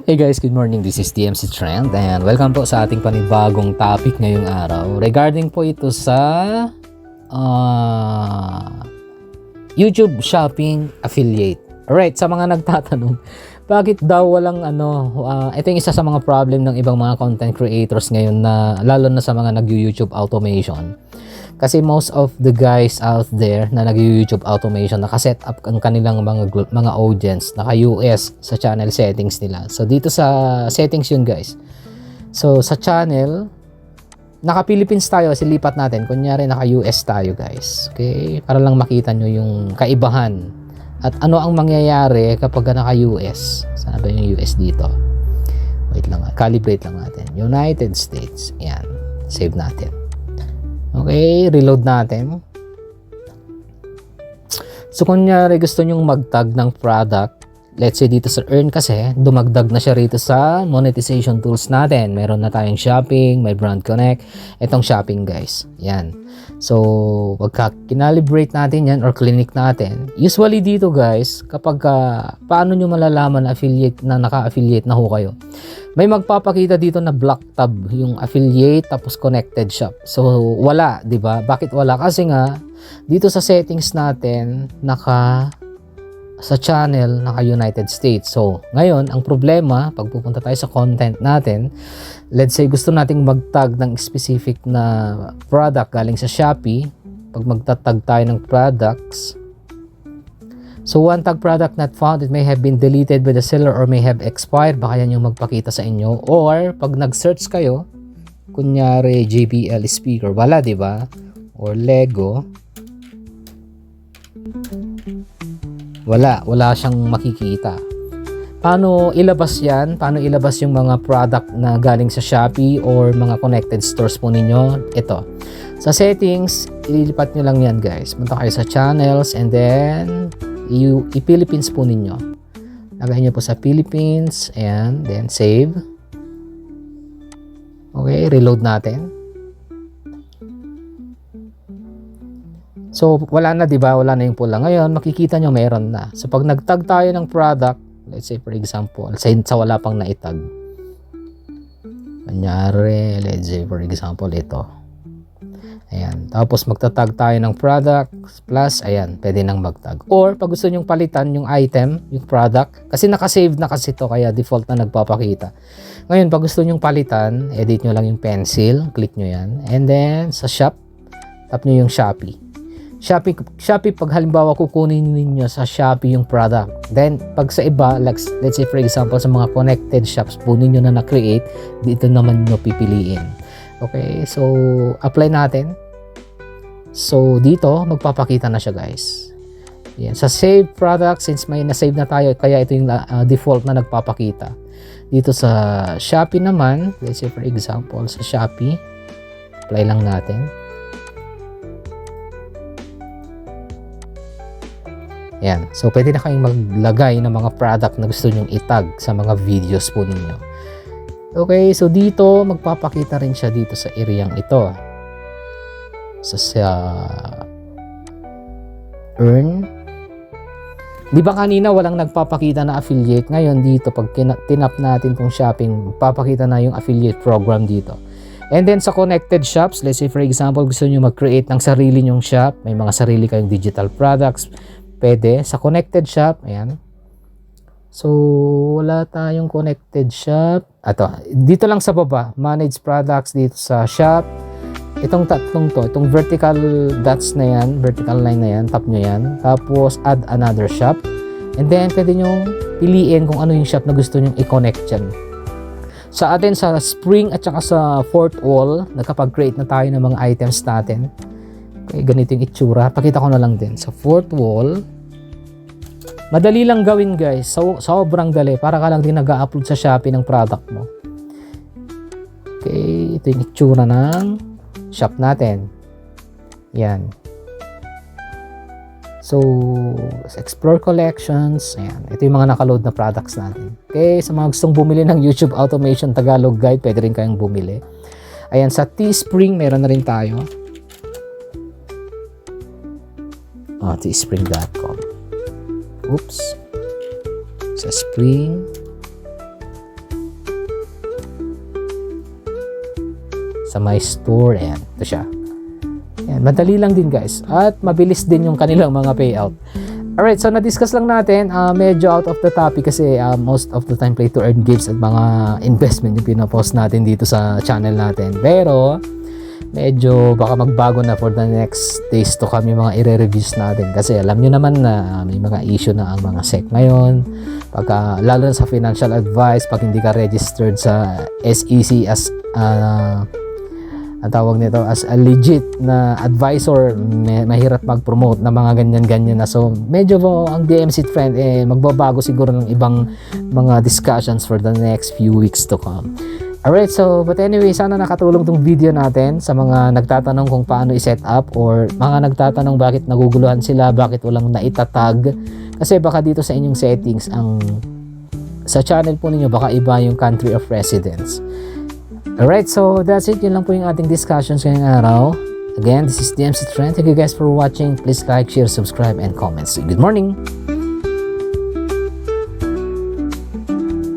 Hey guys, good morning. This is TMC Trend and welcome po sa ating panibagong topic ngayong araw. Regarding po ito sa YouTube Shopping Affiliate. Alright, sa mga nagtatanong, bakit daw walang ito yung isa sa mga problem ng ibang mga content creators ngayon na lalo na sa mga nag-YouTube automation. Kasi most of the guys out there na nag-YouTube automation, nakaset up ang kanilang mga audience, naka-US sa channel settings nila. So dito sa settings yun guys. So sa channel, naka-Philippines tayo, silipat natin. Kunyari naka-US tayo guys. Okay? Para lang makita nyo yung kaibahan. At ano ang mangyayari kapag naka-US. Saan ba yung US dito? Wait lang, calibrate lang natin. United States. Yan. Save natin. Okay, reload natin. So, kunyari gusto nyong mag-tag ng product, let's say dito sa earn kasi, dumagdag na siya rito sa monetization tools natin. Meron na tayong shopping, may brand connect. Itong shopping guys. Yan. So, pagka kinalibrate natin yan or clinic natin, usually dito guys, kapag paano nyo malalaman na affiliate na naka-affiliate na ho kayo? May magpapakita dito na black tab, yung affiliate tapos connected shop. So, wala, di ba? Bakit wala? Kasi nga, dito sa settings natin, sa channel, naka-United States. So, ngayon, ang problema, pag pupunta tayo sa content natin, let's say gusto nating mag-tag ng specific na product galing sa Shopee. Pag magtatag tayo ng products, so one tag product not found, it may have been deleted by the seller or may have expired. Baka yan yung magpakita sa inyo. Or, pag nag-search kayo, kunyari JBL speaker, wala, di ba? Or Lego, wala siyang makikita. Paano ilabas yan? Paano ilabas yung mga product na galing sa Shopee or mga connected stores po ninyo? Ito. Sa settings, ililipat nyo lang yan guys. Punta kayo sa channels and then i-Philippines po ninyo. Lagay nyo po sa Philippines and then save. Okay, reload natin. So, wala na, di ba? Wala na yung pula. Ngayon, makikita nyo, meron na. So, pag nag-tag tayo ng product, let's say, for example, sa wala pang naitag. Kanyari, let's say, for example, ito. Ayan. Tapos, magta-tag tayo ng product, plus, ayan, pwede nang mag-tag. Or, pag gusto nyong palitan yung item, yung product, kasi nakasave na kasi ito, kaya default na nagpapakita. Ngayon, pag gusto nyong palitan, edit nyo lang yung pencil, click nyo yan. And then, sa shop, tap nyo yung Shopee. Shopee, pag halimbawa kukunin ninyo sa Shopee yung product. Then, pag sa iba, let's say for example, sa mga connected shops po ninyo na na-create, dito naman nyo pipiliin. Okay, so, apply natin. So, dito, magpapakita na siya guys. Yan. Sa save product, since may na-save na tayo, kaya ito yung default na nagpapakita. Dito sa Shopee naman, let's say for example, sa Shopee, apply lang natin. Yan. So, pwede na kayong maglagay ng mga product na gusto nyong itag sa mga videos po ninyo. Okay, so dito, magpapakita rin siya dito sa area ito. Sa earn. Di ba kanina walang nagpapakita na affiliate? Ngayon dito, pag tinap natin itong shopping, magpapakita na yung affiliate program dito. And then sa connected shops, let's say for example, gusto nyo mag-create ng sarili nyong shop. May mga sarili kayong digital products. Pwede. Sa connected shop, ayan. So, wala tayong connected shop. Dito lang sa baba, manage products dito sa shop. Itong tatlong to, itong vertical dots na yan, vertical line na yan, tap nyo yan. Tapos, add another shop. And then, pwede nyo piliin kung ano yung shop na gusto nyo i-connect dyan. Sa atin, sa spring at saka sa fourth wall, nakapag-create na tayo ng mga items natin. Okay, ganito yung itsura. Pakita ko na lang din. Sa fourth wall, madali lang gawin guys. Sobrang dali. Para ka lang din nag-upload sa Shopee ng product mo. Okay, ito yung itsura ng shop natin. Yan. So, sa Explore Collections, ayan. Ito yung mga nakaload na products natin. Okay, sa mga gustong bumili ng YouTube Automation Tagalog Guide, pwede rin kayong bumili. Ayan, sa Teespring, meron na rin tayo. Teespring.com. Oops. Sa Spring. sa my store. Ayan, ito siya. Ayan, madali lang din guys. At mabilis din yung kanilang mga payout. Alright, so na-discuss lang natin, medyo out of the topic kasi most of the time play to earn games at mga investment yung pinapost natin dito sa channel natin. Pero, medyo baka magbago na for the next days to come yung mga i-reviews natin. Kasi alam nyo naman na may mga issue na ang mga SEC ngayon. Pagka, lalo na sa financial advice, pag hindi ka registered sa SEC as ang tawag nito as a legit na advisor, mahirap mag-promote na mga ganyan-ganyan na. So medyo ang DMC trend magbabago siguro ng ibang mga discussions for the next few weeks to come. Alright, so but anyway, sana nakatulong tong video natin sa mga nagtatanong kung paano i-set up or mga nagtatanong bakit naguguluhan sila, bakit walang naitatag. Kasi baka dito sa inyong settings, sa channel po ninyo baka iba yung country of residence. Alright, so that's it. Yun lang po yung ating discussions ngayong araw. Again, this is DMC Trend. Thank you guys for watching. Please like, share, subscribe, and comment. Good morning!